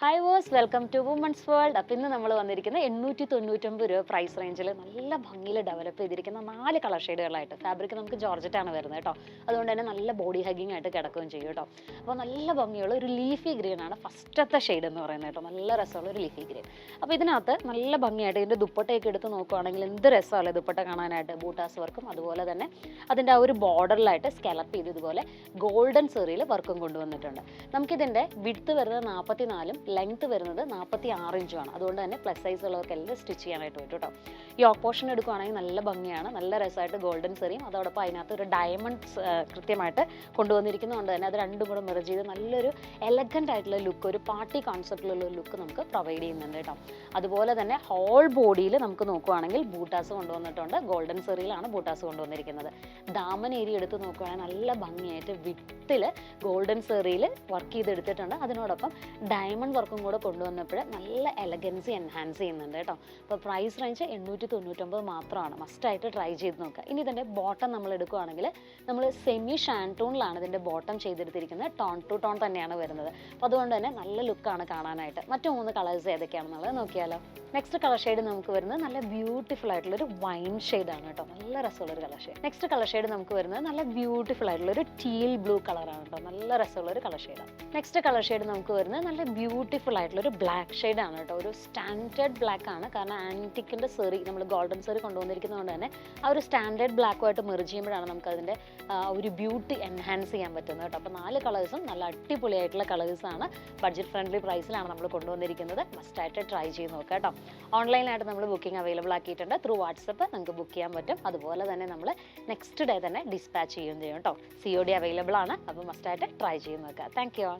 Hi verse, welcome to women's world. അപ്പോൾ ഇന്ന് നമ്മൾ വന്നിരിക്കുന്ന 899 രൂപ പ്രൈസ് റേഞ്ചിൽ നല്ല ഭംഗിയിൽ ഡെവലപ്പ് ചെയ്തിരിക്കുന്ന 4 കളർ ഷെയ്ഡുകളായിട്ട്. ഫാബ്രിക് നമുക്ക് ജോർജറ്റാണ് വരുന്നത് കേട്ടോ. അതുകൊണ്ട് തന്നെ നല്ല ബോഡി ഹഗ്ഗിങ് ആയിട്ട് കിടക്കുകയും ചെയ്യും കേട്ടോ. അപ്പോൾ നല്ല ഭംഗിയുള്ള ഒരു ലീഫി ഗ്രീൻ ആണ് ഫസ്റ്റത്തെ ഷെയ്ഡ് എന്ന് പറയുന്നത് കേട്ടോ. നല്ല രസമുള്ള ഒരു ലീഫി ഗ്രീൻ. അപ്പോൾ ഇതിനകത്ത് നല്ല ഭംഗിയായിട്ട് ഇതിൻ്റെ ദുപ്പട്ടയൊക്കെ എടുത്ത് നോക്കുകയാണെങ്കിൽ എന്ത് രസമല്ലേ ദുപ്പട്ട കാണാനായിട്ട്. ബൂട്ടാസ് വർക്കും അതുപോലെ തന്നെ അതിൻ്റെ ആ ഒരു ബോർഡറിലായിട്ട് സ്കെലപ്പ് ചെയ്ത് ഇതുപോലെ ഗോൾഡൻ സെറിയിൽ വർക്കും കൊണ്ടുവന്നിട്ടുണ്ട്. നമുക്കിതിൻ്റെ വിഡ്ത്ത് വരുന്നത് 44 ലെങ്ത് വരുന്നത് 46 ഇഞ്ചുമാണ്. അതുകൊണ്ട് തന്നെ പ്ലസ് സൈസ് ഉള്ളവർക്കെല്ലാം സ്റ്റിച്ച് ചെയ്യാനായിട്ട് പറ്റും കേട്ടോ. യോക്ക് പോർഷൻ എടുക്കുകയാണെങ്കിൽ നല്ല ഭംഗിയാണ്, നല്ല രസമായിട്ട് ഗോൾഡൻ സെറിയും അതോടൊപ്പം അതിനകത്ത് ഒരു ഡയമണ്ട്സ് കൃത്യമായിട്ട് കൊണ്ടുവന്നിരിക്കുന്നതുകൊണ്ട് തന്നെ അത് രണ്ടും കൂടെ മെർജ് ചെയ്ത് നല്ലൊരു എലഗൻ്റ് ആയിട്ടുള്ള ലുക്ക്, ഒരു പാർട്ടി കോൺസെപ്റ്റിലുള്ള ഒരു ലുക്ക് നമുക്ക് പ്രൊവൈഡ് ചെയ്യുന്നുണ്ട് കേട്ടോ. അതുപോലെ തന്നെ ഹോൾ ബോഡിയിൽ നമുക്ക് നോക്കുകയാണെങ്കിൽ ബൂട്ടാസ് കൊണ്ടുവന്നിട്ടുണ്ട്. ഗോൾഡൻ സെറിയിലാണ് ബൂട്ടാസ് കൊണ്ടുവന്നിരിക്കുന്നത്. ദാമൻ ഏരിയ എടുത്ത് നോക്കുകയാണെങ്കിൽ നല്ല ഭംഗിയായിട്ട് വിട്ടിൽ ഗോൾഡൻ സെറിയിൽ വർക്ക് ചെയ്തെടുത്തിട്ടുണ്ട്. അതിനോടൊപ്പം ഡയമണ്ട് വർക്കും കൂടെ കൊണ്ടുവന്നപ്പോൾ നല്ല എലഗൻസി എൻഹാൻസ് ചെയ്യുന്നുണ്ട് കേട്ടോ. അപ്പോൾ പ്രൈസ് റേഞ്ച് 899 മാത്രമാണ്. മസ്റ്റായിട്ട് ട്രൈ ചെയ്ത് നോക്കുക. ഇനി ഇതിൻ്റെ ബോട്ടം നമ്മൾ എടുക്കുകയാണെങ്കിൽ നമ്മൾ സെമി ഷാൻറ്റൂണിലാണ് ഇതിൻ്റെ ബോട്ടം ചെയ്തെടുത്തിരിക്കുന്നത്. ടോൺ ടു ടോൺ തന്നെയാണ് വരുന്നത്. അപ്പോൾ അതുകൊണ്ട് തന്നെ നല്ല ലുക്കാണ് കാണാനായിട്ട്. മറ്റു 3 കളേഴ്സ് ഏതൊക്കെയാണെന്നുള്ളത് നോക്കിയാലോ. നെക്സ്റ്റ് കളർ ഷെയ്ഡ് നമുക്ക് വരുന്നത് നല്ല ബ്യൂട്ടിഫുൾ ആയിട്ടുള്ളൊരു വൈൻ ഷെയ്ഡാണ് കേട്ടോ. നല്ല രസമുള്ളൊരു colour shade. Next colour shade നമുക്ക് വരുന്നത് നല്ല ബ്യൂട്ടിഫുൾ ആയിട്ടുള്ളൊരു ടീൽ ബ്ലൂ കളറാണ് കേട്ടോ. നല്ല രസമുള്ളൊരു കളർ ഷെയ്ഡാണ്. നെക്സ്റ്റ് കളർ ഷെയ്ഡ് നമുക്ക് വരുന്നത് നല്ല ബ്യൂട്ടിഫുൾ ആയിട്ടുള്ളൊരു ബ്ലാക്ക് ഷെയ്ഡാണ് കേട്ടോ. ഒരു സ്റ്റാൻഡേർഡ് ബ്ലാക്ക് ആണ്. കാരണം ആൻറ്റിക്കിൻ്റെ സെറി നമ്മൾ ഗോൾഡൻ സെറി കൊണ്ടുവന്നിരിക്കുന്നതുകൊണ്ട് തന്നെ ആ ഒരു സ്റ്റാൻഡേർഡ് ബ്ലാക്കുമായിട്ട് മെർജ് ചെയ്യുമ്പോഴാണ് നമുക്ക് അതിൻ്റെ ഒരു ബ്യൂട്ടി എൻഹാൻസ് ചെയ്യാൻ പറ്റുന്നത് കേട്ടോ. അപ്പോൾ 4 കളേഴ്സും നല്ല അടിപൊളിയായിട്ടുള്ള കളേഴ്സാണ്. ബഡ്ജറ്റ് ഫ്രണ്ട്ലി പ്രൈസിലാണ് നമ്മൾ കൊണ്ടുവന്നിരിക്കുന്നത്. മസ്റ്റായിട്ട് ട്രൈ ചെയ്ത് നോക്കാം കേട്ടോ. ഓൺലൈനായിട്ട് നമ്മൾ ബുക്കിംഗ് അവൈലബിൾ ആക്കിയിട്ടുണ്ട്. ത്രൂ വാട്സപ്പ് നമുക്ക് ബുക്ക് ചെയ്യാൻ പറ്റും. അതുപോലെ തന്നെ നമ്മൾ നെക്സ്റ്റ് ഡേ തന്നെ ഡിസ്പാച്ച് ചെയ്യുകയും ചെയ്യും കേട്ടോ. COD അവൈലബിൾ ആണ്. അപ്പോൾ മസ്റ്റായിട്ട് ട്രൈ ചെയ്ത് നോക്കുക. Thank you.